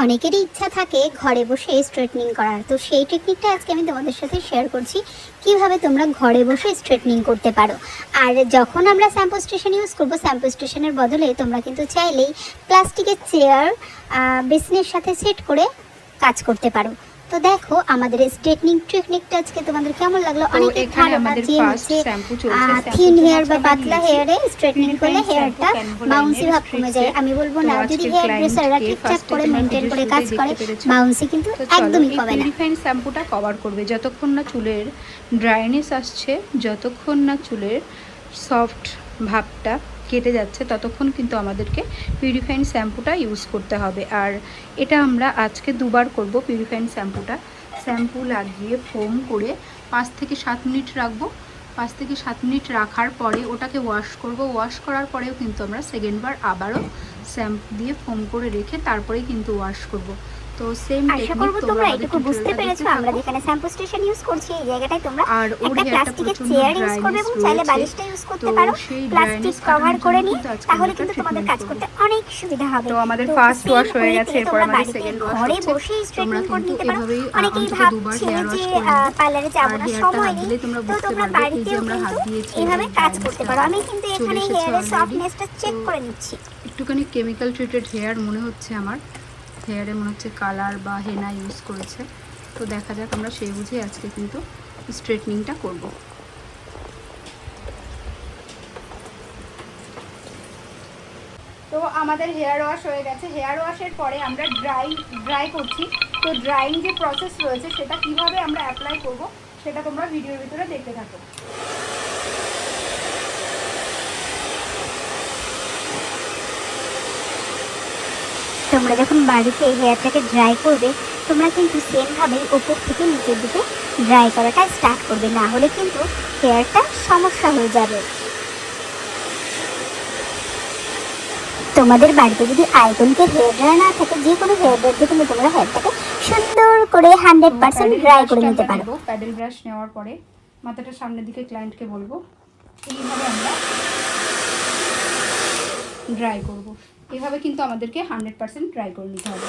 অনেকেরই ইচ্ছা থাকে ঘরে বসে স্ট্রেটনিং করার, তো সেই টেকনিকটা আজকে আমি তোমাদের সাথে শেয়ার করছি কিভাবে তোমরা ঘরে বসে স্ট্রেটনিং করতে পারো। আর যখন আমরা শ্যাম্পু স্টেশন ইউজ করবো, শ্যাম্পু স্টেশনের বদলে তোমরা কিন্তু চাইলেই প্লাস্টিকের চেয়ার বেসিনের সাথে সেট করে কাজ করতে পারো। তো দেখো আমাদের স্ট্রেটনিং টেকনিকটা আজকে তোমাদের কেমন লাগলো। অনেকে ধারণা যে হচ্ছে থিন হেয়ার বা পাতলা হেয়ারে স্ট্রেটনিং করলে হেয়ারটা বাউন্সি ভাব কমে যায়। আমি বলবো না, যদি হেয়ার ড্রেসাররা ঠিকঠাক করে মেনটেন করে কাজ করে বাউন্সি কিন্তু একদমই কমে না। পিউরিফাইং শ্যাম্পুটা কভার করবে যতক্ষণ না চুলের ড্রাইনেস আসছে, যতক্ষণ না চুলের সফট ভাবটা কেটে যাচ্ছে, ততক্ষণ কিন্তু আমাদেরকে পিউরিফাইং শ্যাম্পুটা ইউজ করতে হবে। আর এটা আমরা আজকে দুবার করব। পিউরিফাইং শ্যাম্পুটা শ্যাম্পু লাগিয়ে ফোম করে 5 থেকে 7 মিনিট রাখবো। 5 থেকে 7 মিনিট রাখার পরে ওটাকে ওয়াশ করব। ওয়াশ করার পরেও কিন্তু আমরা সেকেন্ডবার আবারও শ্যাম্পু দিয়ে ফোম করে রেখে তারপরেই কিন্তু ওয়াশ করব। তো সেম আশা করব তোমরা এটুকু বুঝতে পেরেছো। আমরা যেখানে শ্যাম্পু স্টেশন ইউজ করছি এই জায়গাটায় তোমরা একটা প্লাস্টিকের চেয়ার ইউজ করবে এবং চাইলে বালিশটা ইউজ করতে পারো। প্লাস্টিক কভার করে নিয়ে তাহলে কিন্তু তোমাদের কাজ করতে অনেক সুবিধা হবে। তো আমাদের ফার্স্ট ওয়াশ হয়ে গেছে, এরপর আমাদের সেকেন্ড ওয়াশ ঘরে বসে স্ট্রেটনিং করে নিতে পারো। অনেকেই ভাবছে যে পার্লারে যাবো না, সময় নেই, তো তোমরা বাড়িতেও কিন্তু এইভাবে কাজ করতে পারো। আমি কিন্তু এখানে হেয়ারের সফটনেসটা চেক করে নিচ্ছি। একটুখানি কেমিক্যাল ট্রিটেড হেয়ার মনে হচ্ছে আমার, হেয়ারে মনে হচ্ছে কালার বা হেনা ইউজ করেছে। তো দেখা যাক, আমরা সেই বুঝে আজকে কিন্তু স্ট্রেটনিংটা করব। তো আমাদের হেয়ার ওয়াশ হয়ে গেছে। হেয়ার ওয়াশের পরে আমরা ড্রাই করছি। তো ড্রাইং যে প্রসেস রয়েছে সেটা কিভাবে আমরা অ্যাপ্লাই করব সেটা তোমরা ভিডিওর ভিতরে দেখতে থাকো। তোমরা যখন বাড়িতে হেয়ারটাকে ড্রাই করবে, তোমরা কিন্তু সেমভাবেই ওপর থেকে নিচের দিকে ড্রাই করাটা স্টার্ট করবে, না হলে কিন্তু হেয়ারটা সমস্যা হয়ে যাবে। তোমাদের বাড়িতে যদি আইকনিকের হেয়ার ড্রায়ার না থাকে, যে কোনো হেয়ার ড্রায়ার দিয়ে কিন্তু তোমরা হেয়ারটাকে সুন্দর করে 100% ড্রাই করে নিতে পারো। প্যাডেল ব্রাশ নেওয়ার পরে মাথাটা সামনের দিকে ক্লায়েন্টকে বলবো এইভাবে আমরা ড্রাই করব। এভাবে কিন্তু আমাদেরকে 100% ড্রাই করে নিতে হবে।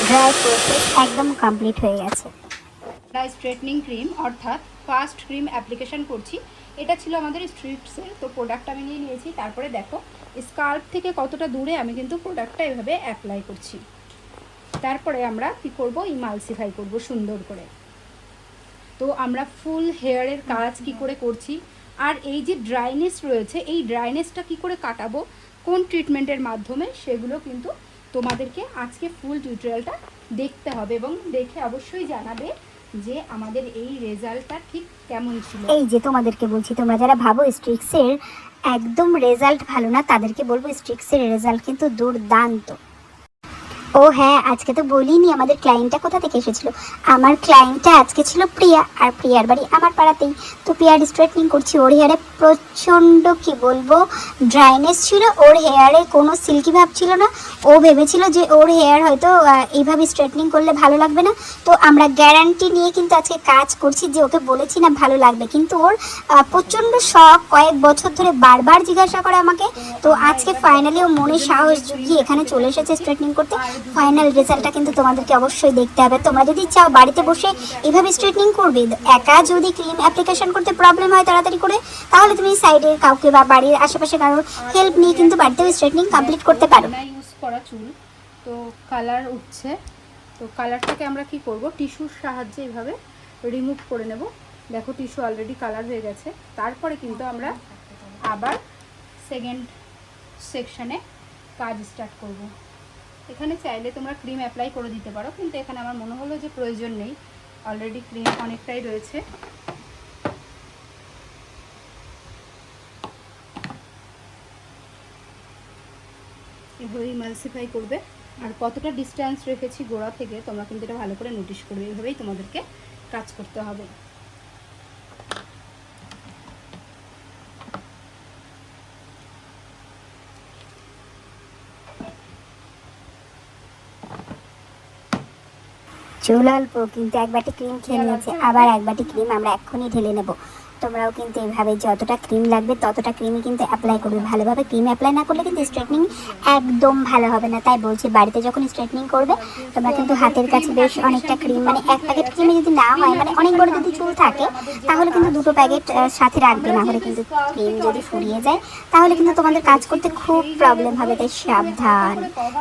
ড্রাই প্রসেস একদম কমপ্লিট হয়ে গেছে। ড্রাই স্ট্রেটনিং ক্রিম অর্থাৎ ফার্স্ট ক্রিম অ্যাপ্লিকেশন করছি। এটা ছিল আমাদের স্ট্রিপসের। তো প্রোডাক্ট আমি নিয়ে নিয়েছি। তারপরে দেখো স্কাল্প থেকে কতটা দূরে আমি কিন্তু প্রোডাক্টটা এভাবে অ্যাপ্লাই করছি। তারপরে আমরা কি করব, ইমালসিফাই করব সুন্দর করে। তো আমরা ফুল হেয়ারের কাজ কি করে করছি, আর এই যে ড্রাইনেস রয়েছে এই ড্রাইনেসটা কি করে কাটাবো, কোন ট্রিটমেন্টের মাধ্যমে, সেগুলো কিন্তু তোমাদেরকে আজকে ফুল টিউটোরিয়ালটা দেখতে হবে এবং দেখে অবশ্যই জানাবে যে আমাদের এই রেজাল্টটা ঠিক কেমন ছিল। এই যে তোমাদেরকে বলছি, তোমরা যারা ভাবো স্ট্রিক্সের একদম রেজাল্ট ভালো না, তাদেরকে বলবো স্ট্রিক্সের রেজাল্ট কিন্তু দুর্দান্ত। ও হ্যাঁ, আজকে তো বলিনি আমাদের ক্লায়েন্টটা কোথা থেকে এসেছিল। আমার ক্লায়েন্টটা আজকে ছিল প্রিয়া, আর প্রিয়ার বাড়ি আমার পাড়াতেই। তো প্রিয়ার স্ট্রেটনিং করছি। ওর হেয়ারে প্রচণ্ড কি বলবো ড্রাইনেস ছিল, ওর হেয়ারে কোনো সিল্কি ভাব ছিল না। ও ভেবেছিল যে ওর হেয়ার হয়তো এইভাবে স্ট্রেটনিং করলে ভালো লাগবে না। তো আমরা গ্যারান্টি নিয়ে কিন্তু আজকে কাজ করছি, যে ওকে বলেছি না ভালো লাগবে, কিন্তু ওর প্রচণ্ড শখ, কয়েক বছর ধরে বারবার জিজ্ঞাসা করে আমাকে। তো আজকে ফাইনালি ও মনে সাহস জুগিয়ে এখানে চলে এসেছে স্ট্রেটনিং করতে। ফাইনাল রেজাল্টটা কিন্তু তোমাদেরকে অবশ্যই দেখতে হবে। তোমরা যদি চাও বাড়িতে বসে এভাবে স্ট্রেটনিং করবে, একা যদি ক্রিম অ্যাপ্লিকেশন করতে প্রবলেম হয় তাড়াতাড়ি করে, তাহলে তুমি সাইডের কাউকে বা বাড়ির আশেপাশে কারোর হেল্প নিয়ে কিন্তু বাড়িতেও স্ট্রেটনিং কমপ্লিট করতে পারো। ইউজ করা চুল তো কালার উঠছে। তো কালারটাকে আমরা কি করব, টিস্যুর সাহায্যে এইভাবে রিমুভ করে নেব। দেখো টিস্যু অলরেডি কালার হয়ে গেছে। তারপরে কিন্তু আমরা আবার সেকেন্ড সেকশনে কাজ স্টার্ট করব। এখানে চাইলে তোমরা ক্রিম অ্যাপ্লাই করে দিতে পারো, কিন্তু এখানে আমার মনে হলো যে প্রয়োজন নেই, অলরেডি ক্রিম অনেকটাই রয়েছে। এভাবে ইমালসিফাই করবে। আর কতটা ডিস্টেন্স রেখেছি গোড়া থেকে তোমরা কিন্তু এটা ভালো করে নোটিশ করবে। এইভাবেই তোমাদেরকে কাজ করতে হবে। চুল অল্প, কিন্তু এক বাটি ক্রিম খেয়ে নিয়েছে, আবার এক বাটি ক্রিম আমরা এক্ষুনি ঢেলে নেব। তো তোমরাও কিন্তু এইভাবে যতটা ক্রিম লাগবে ততটা ক্রিমই কিন্তু অ্যাপ্লাই করবে। ভালোভাবে ক্রিম অ্যাপ্লাই না করলে কিন্তু স্ট্রেটনিং একদম ভালো হবে না। তাই বলছি বাড়িতে যখন স্ট্রেটনিং করবে তোমরা কিন্তু হাতের কাছে বেশ অনেকটা ক্রিম, মানে এক প্যাকেট ক্রিমে যদি না হয়, মানে অনেক বড় যদি চুল থাকে তাহলে কিন্তু দুটো প্যাকেট সাথে রাখবে, না হলে কিন্তু ক্রিম যদি ফুরিয়ে যায় তাহলে কিন্তু তোমাদের কাজ করতে খুব প্রবলেম হবে। তাই সাবধান।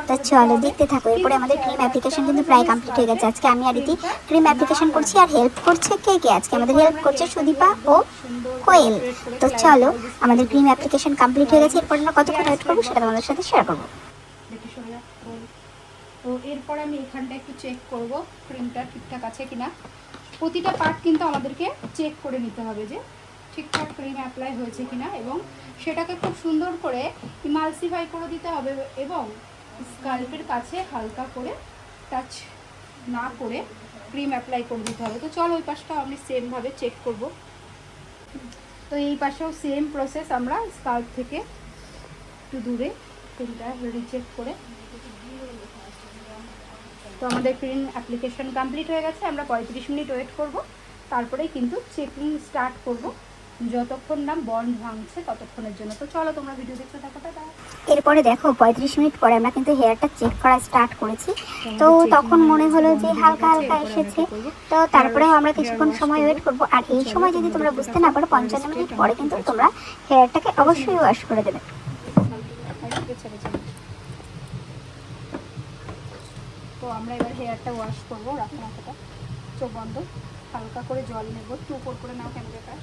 তা চলো দেখতে থাকো। এরপরে আমাদের ক্রিম অ্যাপ্লিকেশন কিন্তু প্রায় কমপ্লিট হয়ে গেছে। আজকে আমি আর রীতি ক্রিম অ্যাপ্লিকেশন করছি, আর হেল্প করছে কে? আজকে আমাদের হেল্প করছে সুদীপা ও কোয়েল। তো চলো, আমাদের ক্রিম অ্যাপ্লিকেশন কমপ্লিট হয়ে গেছে। এরপর আমরা কতক্ষণ ওয়েট করবো সেটা তোমাদের সাথে শেয়ার করবো। তো এরপর আমি এখানটা একটু চেক করব ক্রিমটা ঠিকঠাক আছে কিনা। প্রতিটা পার্ট কিন্তু আমাদেরকে চেক করে নিতে হবে যে ঠিকঠাক ক্রিম অ্যাপ্লাই হয়েছে কিনা, এবং সেটাকে খুব সুন্দর করে ইমালসিফাই করে দিতে হবে এবং স্কাল্পের কাছে হালকা করে টাচ না করে ক্রিম অ্যাপ্লাই করে দিতে হবে। তো চলো ওই পাশটাও আমি সেমভাবে চেক করব। তো এই পাশেও সেম প্রসেস, আমরা স্কাল্প থেকে একটু দূরে ক্রিমটা রিচেক করে। তো আমাদের ক্রিম অ্যাপ্লিকেশন কমপ্লিট হয়ে গেছে। আমরা 35 মিনিট ওয়েট করব, তারপরেই কিন্তু চেকিং স্টার্ট করব, যতক্ষণ না বন্ড ভাঙছে ততক্ষণের জন্য। তো চলো তোমরা ভিডিও দেখতে থাকো। এরপরে দেখো 35 মিনিট পরে আমরা কিন্তু হেয়ারটা চেক করা স্টার্ট করেছি। তো তখন মনে হলো যে হালকা হালকা এসেছে। তো তারপরেও আমরা কিছুক্ষণ সময় ওয়েট করব। আর এই সময় যদি তোমরা বুঝতে না পারো 55 মিনিট পরে কিন্তু তোমরা হেয়ারটাকে অবশ্যই ওয়াশ করে দেবে। তো আমরা এবার হেয়ারটা ওয়াশ করবো। রাখো মাথাটা, চোখ বন্ধ, হালকা করে জল নেব। একটু উপর করে নাও ক্যামেরাটা,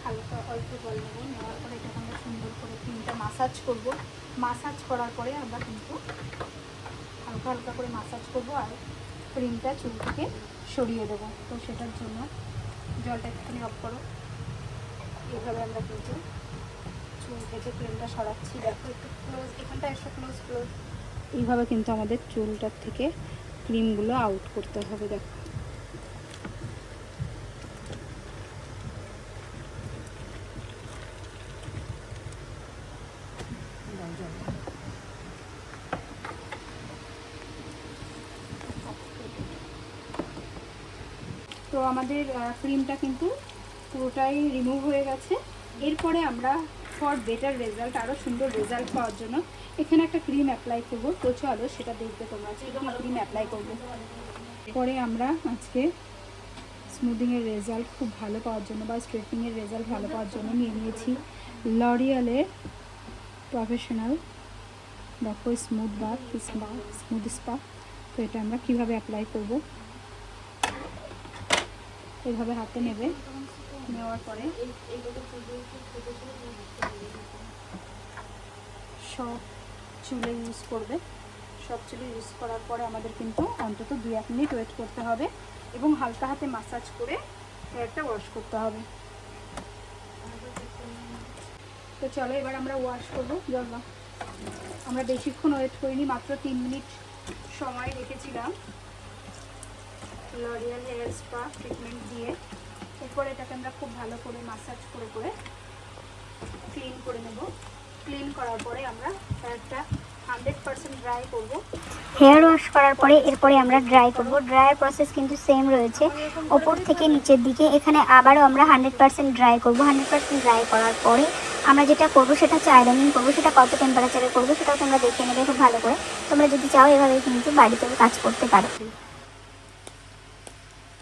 হালকা অল্প জল নেবো। নেওয়ার পরে এটাকে আমরা সুন্দর করে ক্রিমটা মাসাজ করব। মাসাজ করার পরে আমরা কিন্তু হালকা হালকা করে মাসাজ করব আর ক্রিমটা চুল থেকে সরিয়ে দেবো। তো সেটার জন্য জলটা একটুখানি অফ করো। এভাবে আমরা কিন্তু চুল থেকে ক্রিমটা সরাচ্ছি। দেখো একটু ক্লোজ, এখানটা এসে ক্লোজ। এইভাবে কিন্তু আমাদের চুলটার থেকে ক্রিমগুলো আউট করতে হবে। দেখো তো আমাদের ক্রিমটা কিন্তু পুরোটাই রিমুভ হয়ে গেছে। এরপরে আমরা ফর বেটার রেজাল্ট, আরও সুন্দর রেজাল্ট পাওয়ার জন্য এখানে একটা ক্রিম অ্যাপ্লাই করবো। তো চলো সেটা দেখবে তোমরা আজকে কী ক্রিম অ্যাপ্লাই করবো। পরে আমরা আজকে স্মুদিংয়ের রেজাল্ট খুব ভালো পাওয়ার জন্য বা স্ট্রেটনিংয়ের রেজাল্ট ভালো পাওয়ার জন্য নিয়ে নিয়েছি লরিয়ালের প্রফেশনাল দেখো স্মুথ বাথ স্মুথ স্পা। তো এটা আমরা কীভাবে অ্যাপ্লাই করব, এভাবে হাতে নেবে। নেওয়ার পরে সব চুলে ইউজ করবে। সব চুলে ইউজ করার পরে আমাদের কিন্তু অন্তত 2-1 মিনিট ওয়েট করতে হবে এবং হালকা হাতে মাসাজ করে হেয়ারটা ওয়াশ করতে হবে। তো চলো এবার আমরা ওয়াশ করবো। জল আমরা বেশিক্ষণ ওয়েট করিনি, মাত্র 3 মিনিট সময় রেখেছিলাম লরিয়াল হেয়ার স্পা ট্রিটমেন্ট দিয়ে। এরপর এটাকে আমরা খুব ভালো করে মাসাজ করে ক্লিন করে নেব। ক্লিন করার পরে আমরা হেয়ারটা 100% ড্রাই করব। হেয়ার ওয়াশ করার পরে এরপরে আমরা ড্রাই করব। ড্রাইয়ের প্রসেস কিন্তু সেম রয়েছে, ওপর থেকে নিচের দিকে। এখানে আবারও আমরা 100% ড্রাই করব। 100% ড্রাই করার পরে আমরা যেটা করব সেটা হচ্ছে আয়রনিং করব। সেটা কত টেম্পারেচারে করব সেটাও তোমরা দেখে নেবে খুব ভালো করে। তোমরা যদি চাও এভাবে কিন্তু বাড়িতেও কাজ করতে পারো।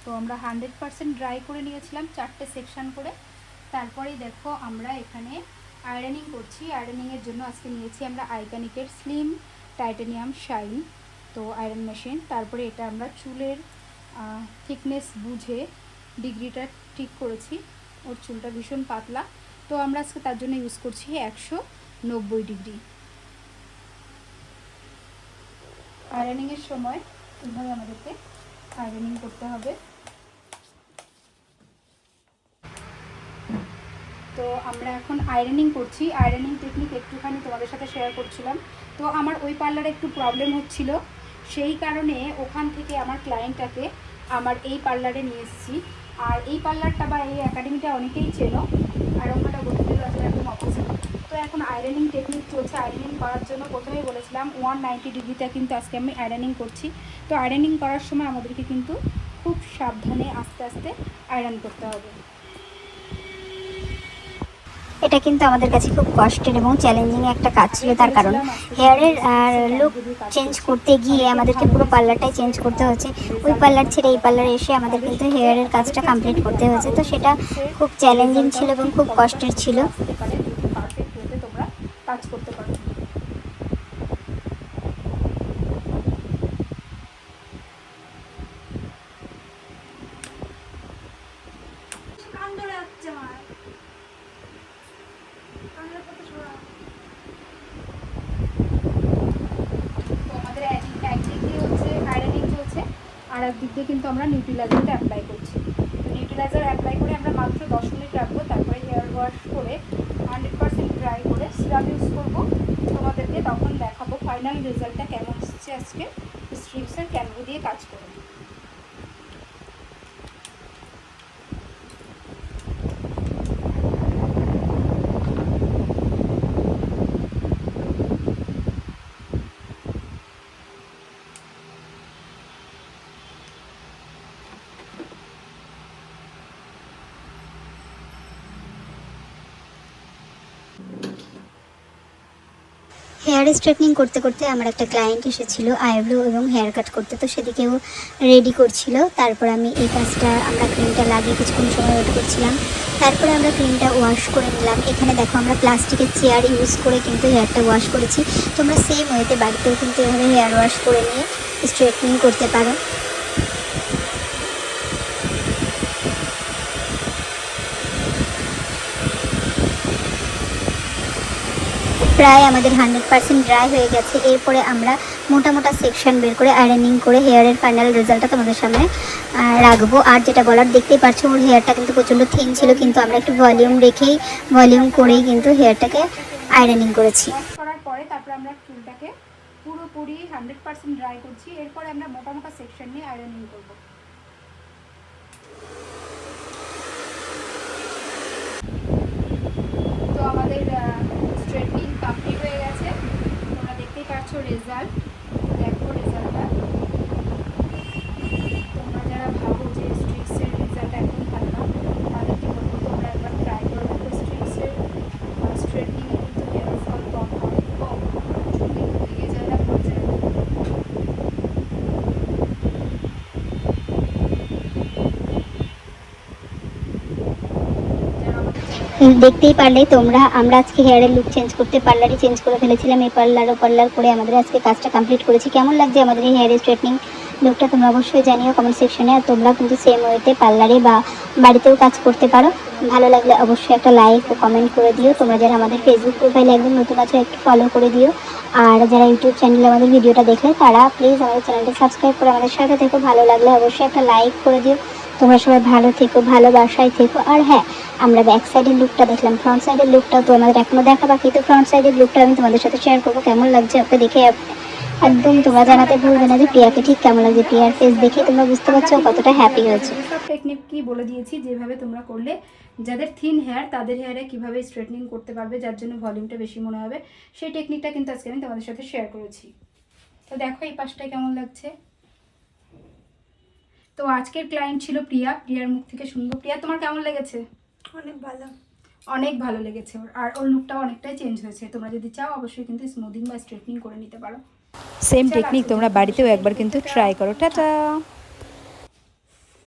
তো আমরা 100% ড্রাই করে নিয়েছিলাম 4টে সেকশন করে। তারপরেই দেখো আমরা এখানে আয়রনিং করছি। আয়রনিংয়ের জন্য আজকে নিয়েছি আমরা আইকনিকের স্লিম টাইটানিয়াম শাইন তো আয়রন মেশিন। তারপরে এটা আমরা চুলের থিকনেস বুঝে ডিগ্রিটা ঠিক করেছি। ওর চুলটা ভীষণ পাতলা, তো আমরা আজকে তার জন্য ইউজ করছি 190 ডিগ্রি। আয়রনিংয়ের সময় এইভাবে আমাদেরকে আয়রনিং করতে হবে। তো আমরা এখন আয়রনিং করছি। আয়রনিং টেকনিক একটুখানি তোমাদের সাথে শেয়ার করছিলাম। তো আমার ওই পার্লারে একটু প্রবলেম হচ্ছিল, সেই কারণে ওখান থেকে আমার ক্লায়েন্টটাকে আমার এই পার্লারে নিয়ে এসেছি। আর এই পার্লারটা বা এই একাডেমিটা অনেকেই চেনো, আর ওখানটা বলতে গেলে আসলে একদম অপোজিট। তো এখন আয়রনিং টেকনিক চলছে। আয়রনিং করার জন্য প্রথমেই বলেছিলাম 190 ডিগ্রিতে কিন্তু আজকে আমি আয়রনিং করছি। তো আয়রনিং করার সময় আমাদেরকে কিন্তু খুব সাবধানে আস্তে আস্তে আয়রন করতে হবে। এটা কিন্তু আমাদের কাছে খুব কষ্টের এবং চ্যালেঞ্জিং একটা কাজ ছিল, তার কারণ হেয়ারের লুক চেঞ্জ করতে গিয়ে আমাদেরকে পুরো পার্লারটাই চেঞ্জ করতে হচ্ছে। ওই পার্লার ছেড়ে এই পার্লারে এসে আমাদের কিন্তু হেয়ারের কাজটা কমপ্লিট করতে হয়েছে, তো সেটা খুব চ্যালেঞ্জিং ছিল এবং খুব কষ্টের ছিল। পারফেক্ট হতে তোমরা কাজ করতে পারো। আর একদিক দিয়ে কিন্তু আমরা নিউট্রিলাইজারটা অ্যাপ্লাই করছি। নিউট্রিলাইজার অ্যাপ্লাই করে আমরা মাত্র 10 মিনিট রাখবো, তারপরে হেয়ার ওয়াশ করে 100% ড্রাই করে সিরাম ইউজ করবো। তোমাদেরকে তখন দেখাবো ফাইনাল রেজাল্টটা কেমন এসেছে আজকে স্ট্রিপসের ক্যানভা দিয়ে কাজ করে। হেয়ার স্ট্রেটনিং করতে করতে আমার একটা ক্লায়েন্ট এসেছিলো আইব্রো এবং হেয়ার কাট করতে, তো সেদিকেও রেডি করছিল। তারপর আমি এই কাজটা আমরা ক্রিমটা লাগিয়ে কিছুক্ষণ সময় ওয়েট করছিলাম, তারপরে আমরা ক্রিমটা ওয়াশ করে নিলাম। এখানে দেখো আমরা প্লাস্টিকের চেয়ার ইউজ করে কিন্তু হেয়ারটা ওয়াশ করেছি। তোমরা সেম ওয়েতে বাড়িতেও কিন্তু এভাবে হেয়ার ওয়াশ করে নিয়ে স্ট্রেটনিং করতে পারো। প্রায় আমাদের 100% ড্রাই হয়ে গেছে। এরপরে আমরা মোটা মোটা সেকশন বের করে আয়রনিং করে হেয়ারের ফাইনাল রেজাল্টটা তোমাদের সামনে রাখবো। আর যেটা বলার, দেখতেই পাচ্ছ ওর হেয়ারটা কিন্তু প্রচণ্ড থিন ছিল, কিন্তু আমরা একটু ভলিউম করেই কিন্তু হেয়ারটাকে আয়রনিং করেছি। ওয়াশ করার পরে তারপরে আমরা চুলটাকে পুরোপুরি 100% ড্রাই করছি। এরপরে আমরা মোটা মোটা সেকশন নিয়ে আয়রনিং করবো। তো আমাদের স্ট্রেটনিং কমপ্লিট হয়ে গেছে, তোমরা দেখতেই পাচ্ছ রেজাল্ট। দেখো রেজাল্টটা। তোমরা যারা ভাবো যে স্ট্রিক্সের রেজাল্ট একদম ভালো না, তাদেরকে বলবো তোমরা একবার ট্রাই করে দেখো। স্ট্রিক্সের স্ট্রেটনিংয়ে কিন্তু হেয়ার ফল কম হয়, কম চুল কিন্তু ভেঙে যায় না, পড়ে যায় না। দেখতেই পারলে তোমরা, আমরা আজকে হেয়ারের লুক চেঞ্জ করতে পার্লারই চেঞ্জ করে ফেলেছিলাম। এই পার্লার করে আমাদের আজকে কাজটা কমপ্লিট করেছি। কেমন লাগছে আমাদের এই হেয়ার স্ট্রেটনিং লুকটা তোমরা অবশ্যই জানিও কমেন্ট সেকশনে। আর তোমরা কিন্তু সেম ওয়েতে পার্লারে বা বাড়িতেও কাজ করতে পারো। ভালো লাগলে অবশ্যই একটা লাইক ও কমেন্ট করে দিও। তোমরা যারা আমাদের ফেসবুক প্রোফাইলে একদম নতুন আছো একটু ফলো করে দিও। আর যারা ইউটিউব চ্যানেলে আমাদের ভিডিওটা দেখলে তারা প্লিজ আমাদের চ্যানেলটা সাবস্ক্রাইব করে আমাদের সাথে থেকো। ভালো লাগলে অবশ্যই একটা লাইক করে দিও। তোমরা সবাই ভালো থেকো, ভালোবাসায় থেকো। আর হ্যাঁ, আমরা ব্যাক সাইডের লুকটা দেখলাম, ফ্রন্ট সাইডের লুকটা তো আমাদের এখনো দেখা বাকি। তো ফ্রন্ট সাইডের লুকটা আমি তোমাদের সাথে শেয়ার করবো। কেমন লাগছে ওকে দেখে একদম তোমরা জানাতে ভুলবে না যে প্রিয়াকে ঠিক কেমন লাগছে। প্রিয়ার ফেস দেখে তোমরা বুঝতে পারছো কতটা হ্যাপি হয়েছে। সব টেকনিক কি বলে দিয়েছি, যেভাবে তোমরা করলে যাদের থিন হেয়ার তাদের হেয়ারে কিভাবে স্ট্রেটনিং করতে পারবে, যার জন্য ভলিউমটা বেশি মনে হবে, সেই টেকনিকটা কিন্তু আজকে আমি তোমাদের সাথে শেয়ার করেছি। তো দেখো এই পাশটায় কেমন লাগছে। তো আজকের ক্লায়েন্ট ছিল প্রিয়া। প্রিয়ার মুখ থেকে শুনবো। প্রিয়া, তোমার কেমন লেগেছে? অনেক ভালো, অনেক ভালো লেগেছে ওর। আর ওর লুকটাও অনেকটাই চেঞ্জ হয়েছে। তোমরা যদি চাও অবশ্যই কিন্তু স্মুদিং বা স্ট্রেটনিং করে নিতে পারো। সেম টেকনিক তোমরা বাড়িতেও একবার কিন্তু ট্রাই করো। টাটা।